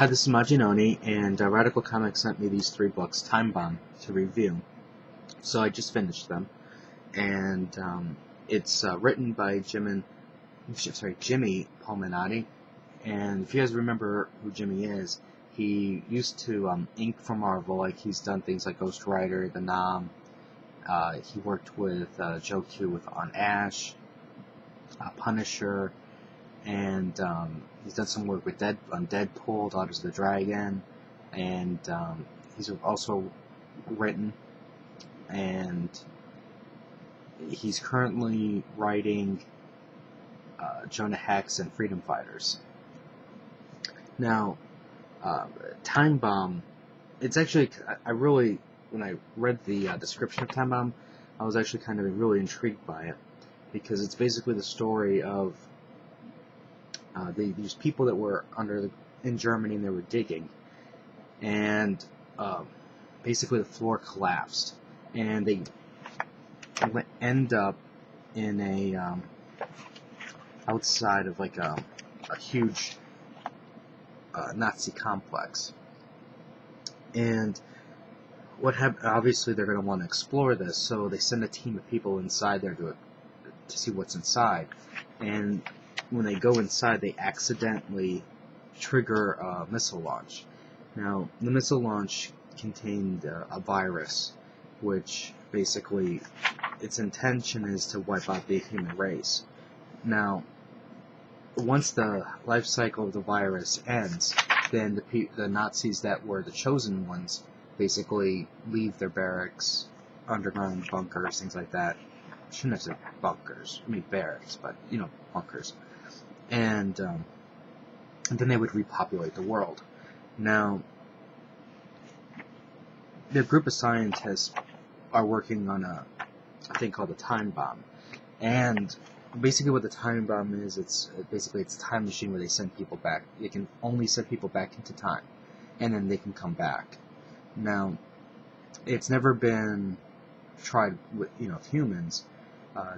Hi, this is Majinoni, and Radical Comics sent me these 3 books, Time Bomb, to review. So I just finished them, and it's written by Jimmy Palminotti. And if you guys remember who Jimmy is, he used to ink for Marvel. Like, he's done things like Ghost Rider, The Nom. He worked with Joe Q on Ash, Punisher, and he's done some work with on Deadpool, Daughters of the Dragon, and he's also written, and he's currently writing Jonah Hex and Freedom Fighters. Now, Time Bomb, it's actually, when I read the description of Time Bomb, I was actually kind of really intrigued by it, because it's basically the story of these people that were in Germany, and they were digging, and basically the floor collapsed, and they end up in a outside of like a huge Nazi complex. And what happened? Obviously, they're going to want to explore this, so they send a team of people inside there to see what's inside. And when they go inside, they accidentally trigger a missile launch. Now, the missile launch contained a virus, which basically its intention is to wipe out the human race. Now, once the life cycle of the virus ends, then the Nazis that were the chosen ones basically leave their barracks, underground bunkers, things like that. I shouldn't have said bunkers. I mean barracks, but bunkers. And then they would repopulate the world. Now, the group of scientists are working on a thing called a time bomb. And basically what the time bomb is, it's a time machine where they send people back. They can only send people back into time, and then they can come back. Now, it's never been tried with humans,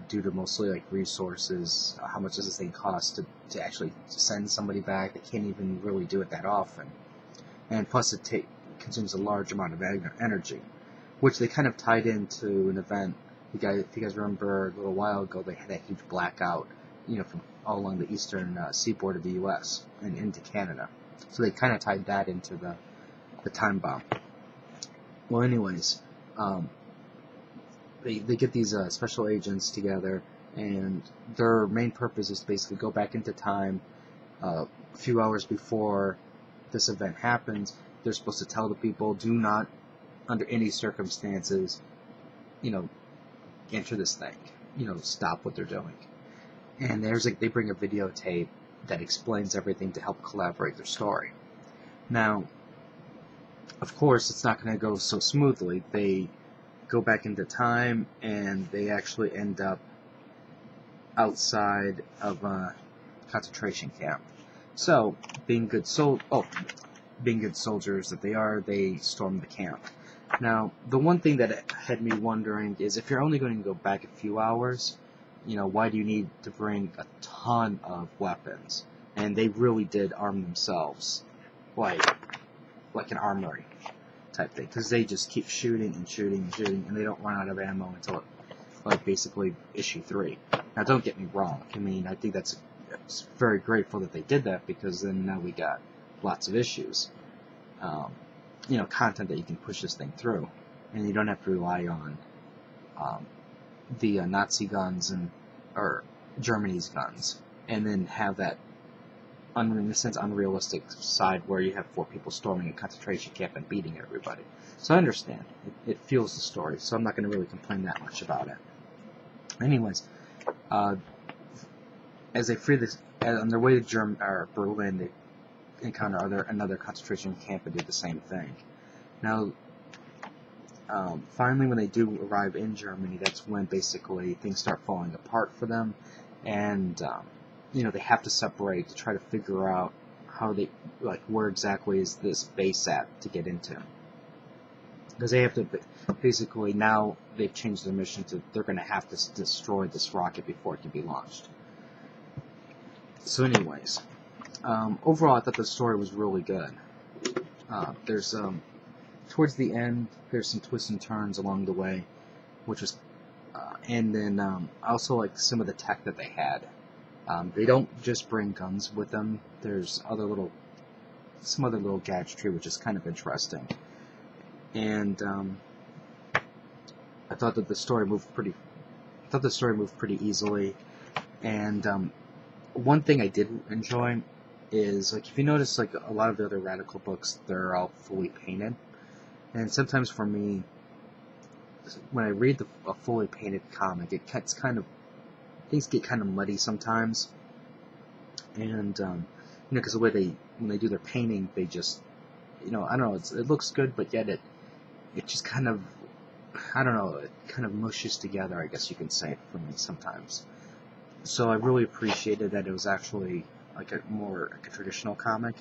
due to mostly like resources. How much does this thing cost to actually send somebody back? They can't even really do it that often, and plus it consumes a large amount of energy, which they kind of tied into an event. If you guys remember, a little while ago, they had that huge blackout, from all along the eastern seaboard of the U.S. and into Canada. So they kind of tied that into the time bomb. Well, anyways, they get these special agents together, and their main purpose is to basically go back into time a few hours before this event happens. They're supposed to tell the people, do not, under any circumstances, enter this thing. Stop what they're doing. And they bring a videotape that explains everything to help collaborate their story. Now, of course, it's not going to go so smoothly. They go back into time, and they actually end up outside of a concentration camp. So, being good soldiers that they are, they storm the camp. Now, the one thing that had me wondering is, if you're only going to go back a few hours, why do you need to bring a ton of weapons? And they really did arm themselves like an armory type thing, because they just keep shooting and shooting and shooting, and they don't run out of ammo until basically issue 3. Now, don't get me wrong. I mean, I think it's very grateful that they did that, because then now we got lots of issues. Content that you can push this thing through, and you don't have to rely on the Nazi guns or Germany's guns, and then have that, in a sense, unrealistic side where you have 4 people storming a concentration camp and beating everybody. So I understand. It fuels the story, so I'm not going to really complain that much about it. Anyways, as they free this, on their way to Berlin, they encounter another concentration camp and do the same thing. Now, finally, when they do arrive in Germany, that's when basically things start falling apart for them, and they have to separate to try to figure out how where exactly is this base at to get into. Because they have to basically, now they've changed their mission to, they're going to have to destroy this rocket before it can be launched. So anyways, overall I thought the story was really good. There's towards the end, there's some twists and turns along the way, which was, and then I also like some of the tech that they had. They don't just bring guns with them. There's some other little gadgetry, which is kind of interesting. And I thought that the story moved pretty easily. And one thing I did enjoy is, like, if you notice, like, a lot of the other Radical books, they're all fully painted. And sometimes for me, when I read a fully painted comic, things get kind of muddy sometimes. And because the way when they do their painting, they just, I don't know, it looks good, but yet it just kind of, I don't know, it kind of mushes together, I guess you can say, for me sometimes. So I really appreciated that it was actually like a traditional comic.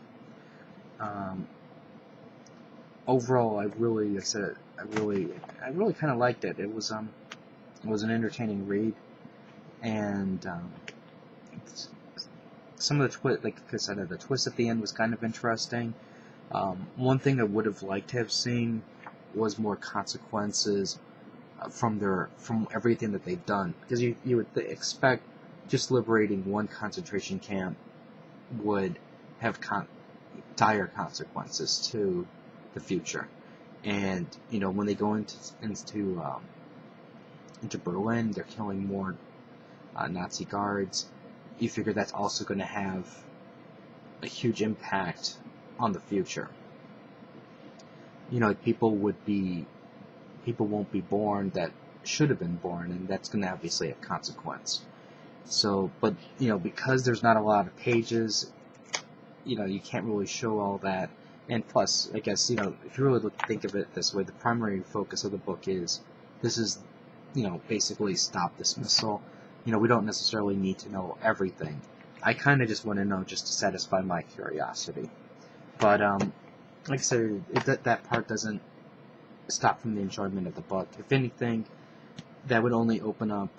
Overall, I really kind of liked it. It was an entertaining read, and some of like I said, the twist at the end was kind of interesting. One thing I would have liked to have seen was more consequences from everything that they've done, because you would expect just liberating one concentration camp would have dire consequences to the future. And when they go into Berlin, they're killing more Nazi guards. You figure that's also going to have a huge impact on the future. People won't be born that should have been born, and that's going to obviously have consequence. So, but because there's not a lot of pages, you can't really show all that. And plus, I guess, if you really think of it this way, the primary focus of the book is basically stop this missile. We don't necessarily need to know everything. I kind of just want to know just to satisfy my curiosity. But like I said, that part doesn't stop from the enjoyment of the book. If anything, that would only open up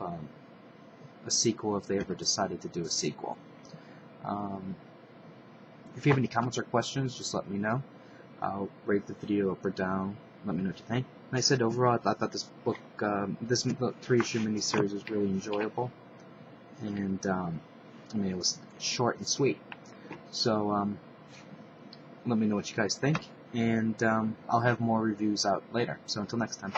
a sequel if they ever decided to do a sequel. If you have any comments or questions, just let me know. I'll rate the video up or down. Let me know what you think. And I said overall, I thought this book, this 3-issue miniseries was really enjoyable. And, it was short and sweet. So, let me know what you guys think. And I'll have more reviews out later. So until next time.